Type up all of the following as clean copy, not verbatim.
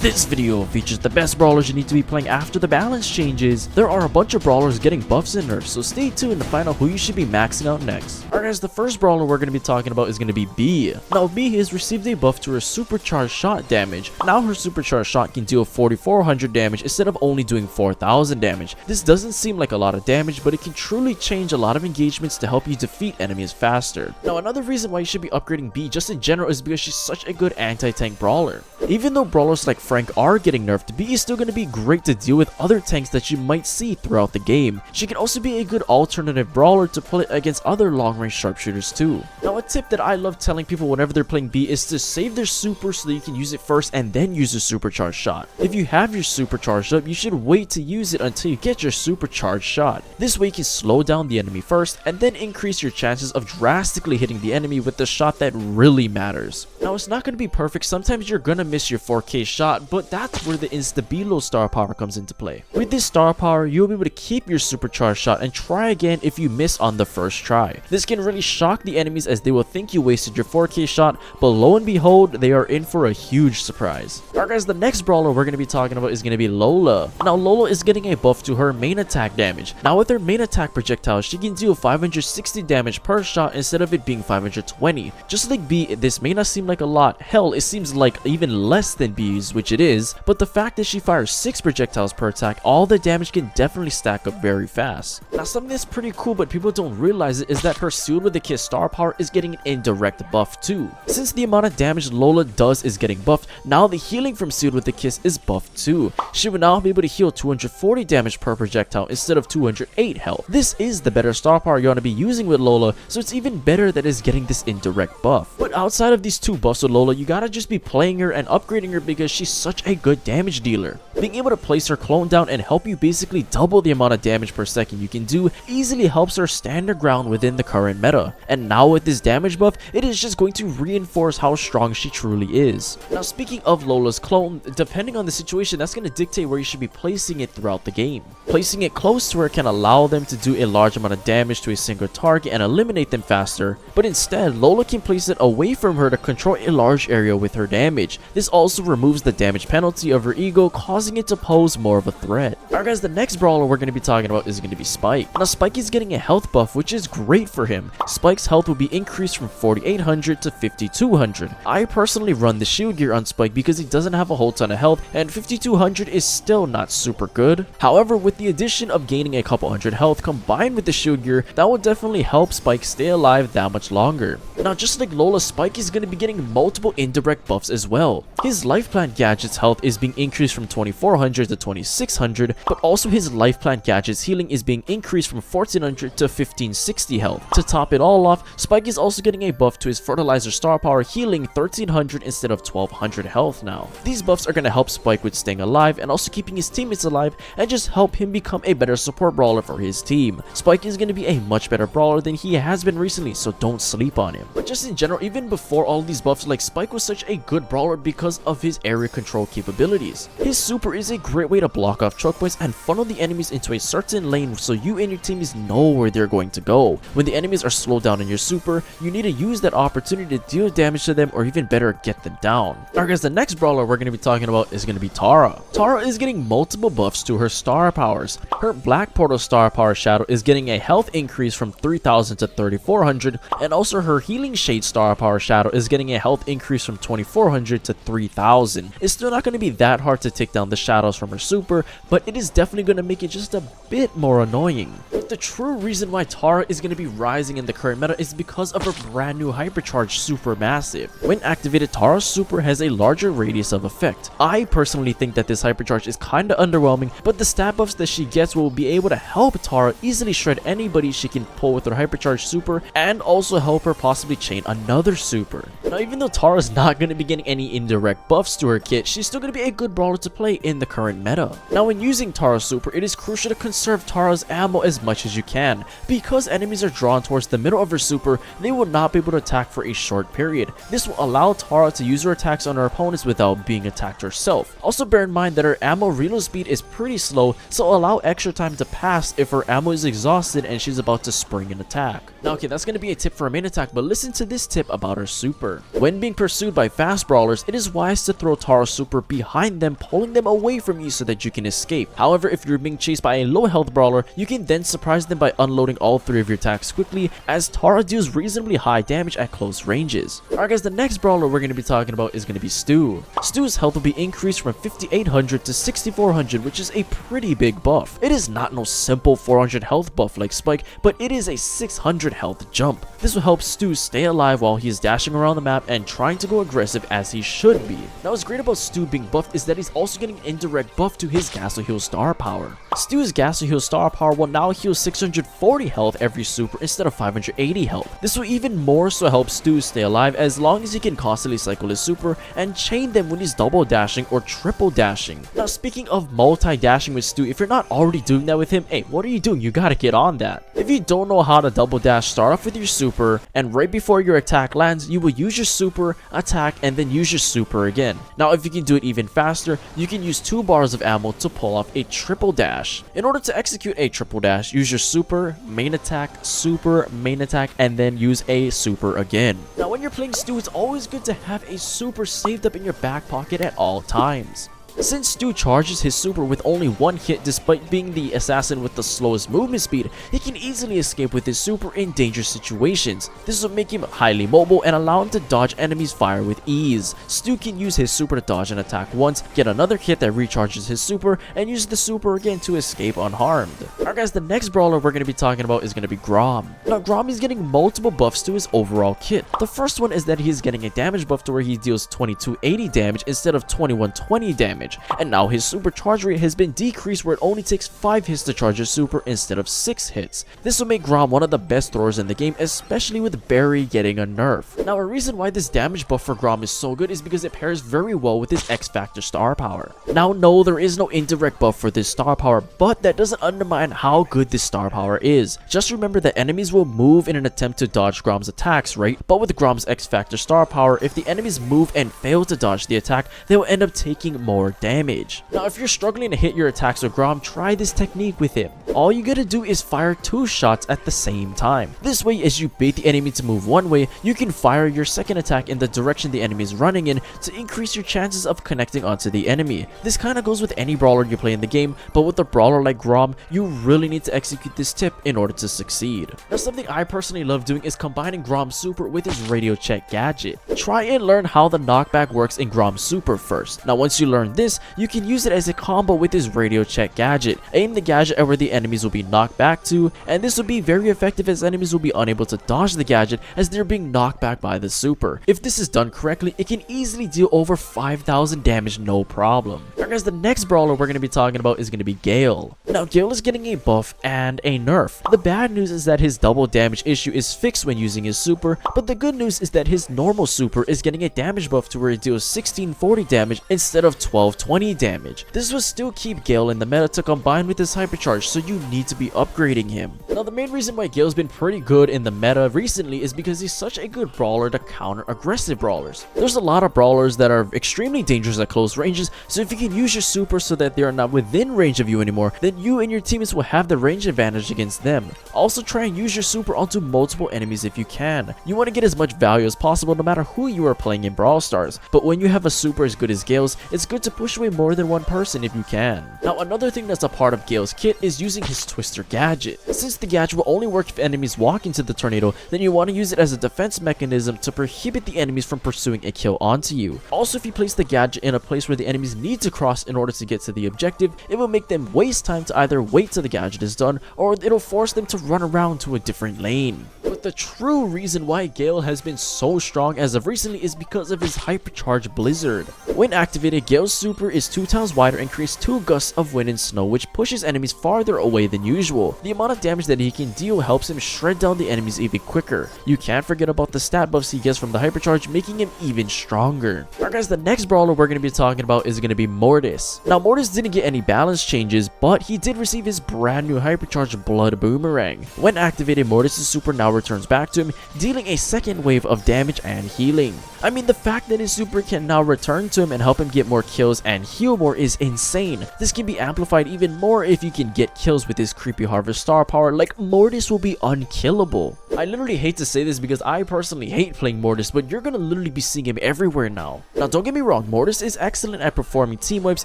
This video features the best brawlers you need to be playing after the balance changes. There are a bunch of brawlers getting buffs and nerfs, so stay tuned to find out who you should be maxing out next. Alright guys, the first brawler we're going to be talking about is going to be B. Now B has received a buff to her supercharged shot damage. Now her supercharged shot can deal 4400 damage instead of only doing 4000 damage. This doesn't seem like a lot of damage, but it can truly change a lot of engagements to help you defeat enemies faster. Now another reason why you should be upgrading B just in general is because she's such a good anti-tank brawler. Even though brawlers like Frank are getting nerfed, B is still going to be great to deal with other tanks that you might see throughout the game. She can also be a good alternative brawler to play against other long-range sharpshooters too. Now a tip that I love telling people whenever they're playing B is to save their super so that you can use it first and then use a supercharged shot. If you have your supercharged up, you should wait to use it until you get your supercharged shot. This way you can slow down the enemy first and then increase your chances of drastically hitting the enemy with the shot that really matters. Now it's not going to be perfect, sometimes you're going to miss your 4K shot, but that's where the insta-below star power comes into play. With this star power, you'll be able to keep your supercharged shot and try again if you miss on the first try. This can really shock the enemies as they will think you wasted your 4K shot, but lo and behold, they are in for a huge surprise. Alright guys, the next brawler we're going to be talking about is going to be Lola. Now Lola is getting a buff to her main attack damage. Now with her main attack projectile, she can deal 560 damage per shot instead of it being 520. Just like B, this may not seem like a lot. Hell, it seems like even less than B's, which it is, but the fact that she fires 6 projectiles per attack, all the damage can definitely stack up very fast. Now something that's pretty cool but people don't realize it is that her Sealed with a Kiss star power is getting an indirect buff too. Since the amount of damage Lola does is getting buffed, now the healing from Sealed with a Kiss is buffed too. She will now be able to heal 240 damage per projectile instead of 208 health. This is the better star power you want to be using with Lola, so it's even better that it's getting this indirect buff. But outside of these two buffs with Lola, you gotta just be playing her and upgrading her because she's such a good damage dealer. Being able to place her clone down and help you basically double the amount of damage per second you can do easily helps her stand her ground within the current meta. And now with this damage buff, it is just going to reinforce how strong she truly is. Now speaking of Lola's clone, depending on the situation, that's going to dictate where you should be placing it throughout the game. Placing it close to her can allow them to do a large amount of damage to a single target and eliminate them faster, but instead Lola can place it away from her to control a large area with her damage. This also removes the damage penalty of her ego, causing it to pose more of a threat. Alright guys, the next brawler we're going to be talking about is going to be Spike. Now Spike is getting a health buff, which is great for him. Spike's health will be increased from 4800 to 5200. I personally run the shield gear on Spike because he doesn't have a whole ton of health, and 5200 is still not super good. However, with the addition of gaining a couple hundred health combined with the shield gear, that will definitely help Spike stay alive that much longer. Now just like Lola, Spike is going to be getting multiple indirect buffs as well. His life plant gadget's health is being increased from 2400 to 2600, but also his life plant gadget's healing is being increased from 1400 to 1560 health. To top it all off, Spike is also getting a buff to his fertilizer star power, healing 1300 instead of 1200 health now. These buffs are going to help Spike with staying alive and also keeping his teammates alive and just help him become a better support brawler for his team. Spike is going to be a much better brawler than he has been recently, so don't sleep on him. But just in general, even before all these buffs, like Spike was such a good brawler because of his area control capabilities. His super is a great way to block off choke points and funnel the enemies into a certain lane so you and your teammates know where they're going to go. When the enemies are slowed down in your super, you need to use that opportunity to deal damage to them or even better, get them down. Alright guys, the next brawler we're going to be talking about is going to be Tara. Tara is getting multiple buffs to her star powers. Her Black Portal star power shadow is getting a health increase from 3000 to 3400, and also her Healing Shade star power shadow is getting a health increase from 2400 to 3000. It's still not going to be that hard to take down the shadows from her super, but it is definitely going to make it just a bit more annoying. But the true reason why Tara is going to be rising in the current meta is because of her brand new hypercharged super massive. When activated, Tara's super has a larger radius of effect. I personally think that this hypercharge is kinda underwhelming, but the stat buffs that she gets will be able to help Tara easily shred anybody she can pull with her hypercharged super and also help her possibly chain another super. Now even though Tara's not going to be getting any indirect buffs to her kit, she's still going to be a good brawler to play in the current meta. Now when using Tara's super, it is crucial to conserve Tara's ammo as much as you can. Because enemies are drawn towards the middle of her super, they will not be able to attack for a short period. This will allow Tara to use her attacks on her opponents without being attacked herself. Also bear in mind that her ammo reload speed is pretty slow, so allow extra time to pass if her ammo is exhausted and she's about to spring an attack. Now okay, that's going to be a tip for her main attack, but listen to this tip about her super. When being pursued by fast brawlers, it is wise to throw Tara's super behind them, pulling them away from you so that you can escape. However, if you're being chased by a low health brawler, you can then surprise them by unloading all 3 of your attacks quickly, as Tara deals reasonably high damage at close ranges. Alright guys, the next brawler we're going to be talking about is going to be Stu. Stu's health will be increased from 5800 to 6400, which is a pretty big buff. It is not no simple 400 health buff like Spike, but it is a 600 health jump. This will help Stu stay alive while he is dashing around the map and trying to go aggressive as he should be. Now what's great about Stu being buffed is that he's also getting an indirect buff to his Gas Heal star power. Stu's Gas Heal star power will now heal 640 health every super instead of 580 health. This will even more so help Stu stay alive as long as he can constantly cycle his super and chain them when he's double dashing or triple dashing. Now speaking of multi-dashing with Stu, if you're not already doing that with him, hey, what are you doing? You gotta get on that. If you don't know how to double dash, start off with your super, and right before your attack lands, you will use your super, attack, and then use your super again. Now if you can do it even faster, you can use 2 bars of ammo to pull off a triple dash. In order to execute a triple dash, use your super, main attack, super, main attack, and then use a super again. Now when you're playing Stu, it's always good to have a super saved up in your back pocket at all times. Since Stu charges his super with only 1 hit despite being the assassin with the slowest movement speed, he can easily escape with his super in dangerous situations. This will make him highly mobile and allow him to dodge enemies' fire with ease. Stu can use his super to dodge an attack once, get another hit that recharges his super, and use the super again to escape unharmed. Alright guys, the next brawler we're going to be talking about is going to be Grom. Now Grom is getting multiple buffs to his overall kit. The first one is that he is getting a damage buff to where he deals 2280 damage instead of 2120 damage. And now his super charge rate has been decreased where it only takes 5 hits to charge his super instead of 6 hits. This will make Grom one of the best throwers in the game, especially with Barry getting a nerf. Now a reason why this damage buff for Grom is so good is because it pairs very well with his X Factor star power. Now no, there is no indirect buff for this star power, but that doesn't undermine how good this star power is. Just remember that enemies will move in an attempt to dodge Grom's attacks, right? But with Grom's X Factor star power, if the enemies move and fail to dodge the attack, they will end up taking more damage. Now if you're struggling to hit your attacks with Grom, try this technique with him. All you gotta do is fire 2 shots at the same time. This way, as you bait the enemy to move one way, you can fire your second attack in the direction the enemy is running in to increase your chances of connecting onto the enemy. This kinda goes with any brawler you play in the game, but with a brawler like Grom, you really need to execute this tip in order to succeed. Now something I personally love doing is combining Grom's super with his radio check gadget. Try and learn how the knockback works in Grom's super first. Now once you learn this, you can use it as a combo with his radio check gadget. Aim the gadget at where the enemies will be knocked back to, and this will be very effective as enemies will be unable to dodge the gadget as they're being knocked back by the super. If this is done correctly, it can easily deal over 5,000 damage no problem. Alright guys, the next brawler we're going to be talking about is going to be Gale. Now Gale is getting a buff and a nerf. The bad news is that his double damage issue is fixed when using his super, but the good news is that his normal super is getting a damage buff to where it deals 1640 damage instead of 1220 damage. This will still keep Gale in the meta to combine with his hypercharge, so you need to be upgrading him. Now the main reason why Gale's been pretty good in the meta recently is because he's such a good brawler to counter aggressive brawlers. There's a lot of brawlers that are extremely dangerous at close ranges, so if you can use your super so that they are not within range of you anymore, then you and your teammates will have the range advantage against them. Also try and use your super onto multiple enemies if you can. You want to get as much value as possible no matter who you are playing in Brawl Stars, but when you have a super as good as Gale's, it's good to push away more than one person if you can. Now another thing that's a part of Gale's kit is using his Twister gadget. Since the gadget will only work if enemies walk into the tornado, then you want to use it as a defense mechanism to prohibit the enemies from pursuing a kill onto you. Also, if you place the gadget in a place where the enemies need to cross in order to get to the objective, it will make them waste time to either wait till the gadget is done, or it'll force them to run around to a different lane. But the true reason why Gale has been so strong as of recently is because of his hypercharge blizzard. When activated, Gale's super is 2 times wider and creates 2 gusts of wind and snow, which pushes enemies farther away than usual. The amount of damage that he can deal helps him shred down the enemies even quicker. You can't forget about the stat buffs he gets from the hypercharge, making him even stronger. Alright guys, the next brawler we're going to be talking about is going to be Mortis. Now Mortis didn't get any balance changes, but he did receive his brand new hypercharge Blood Boomerang. When activated, Mortis' super now returns back to him, dealing a second wave of damage and healing. I mean, the fact that his super can now return to him and help him get more kills and heal more is insane. This can be amplified even more if you can get kills with his creepy harvest star power, like Mortis will be unkillable. I literally hate to say this because I personally hate playing Mortis, but you're gonna literally be seeing him everywhere now. Now don't get me wrong, Mortis is excellent at performing team wipes,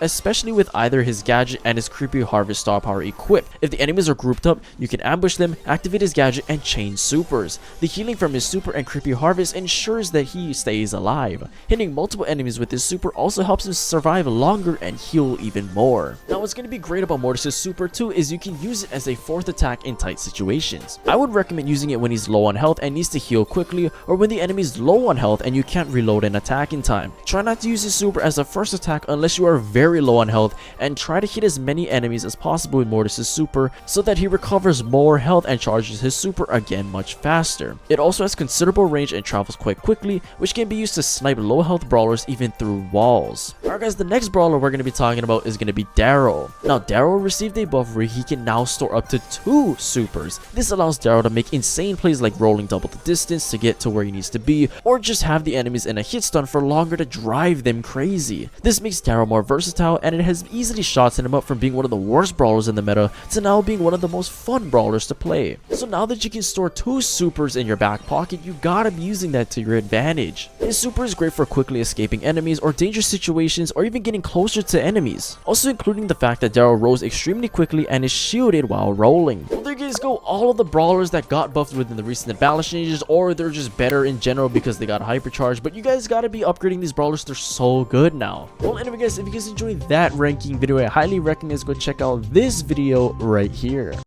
especially with either his gadget and his creepy harvest star power equipped. If the enemies are grouped up, you can ambush them, activate his gadget, and chain supers. The healing from his super and creepy harvest ensures that he stays alive. Hitting multiple enemies with his super also helps him survive longer and heal even more. Now what's gonna be great about Mortis' super too is you can use it as a fourth attack in tight situations. I would recommend using it when he's low on health and needs to heal quickly, or when the enemy's low on health and you can't reload an attack in time. Try not to use his super as a first attack unless you are very low on health, and try to hit as many enemies as possible with Mortis' super so that he recovers more health and charges his super again much faster. It also has considerable range and travels quite quickly, which can be used to snipe low health brawlers even through walls. Alright guys, the next brawler we're going to be talking about is going to be Daryl. Now Daryl received a buff where he can now store up to 2 supers. This allows Daryl to make insane plays like rolling double the distance to get to where he needs to be, or just have the enemies in a hit stun for longer to drive them crazy. This makes Daryl more versatile, and it has easily shots him up from being one of the worst brawlers in the meta to now being one of the most fun brawlers to play. So now that you can store 2 supers in your back pocket, you gotta be using that to your advantage. His super is great for quickly escaping enemies or dangerous situations, or even getting closer to enemies. Also including the fact that Daryl rolls extremely quickly and is shielded while rolling. Well, there you guys go, all of the brawlers that got buffed within the recent balance changes, or they're just better in general because they got hypercharged, but you guys gotta be upgrading these brawlers, they're so good now. Well, anyway guys, if you guys enjoyed that ranking video, I highly recommend you guys go check out this video right here.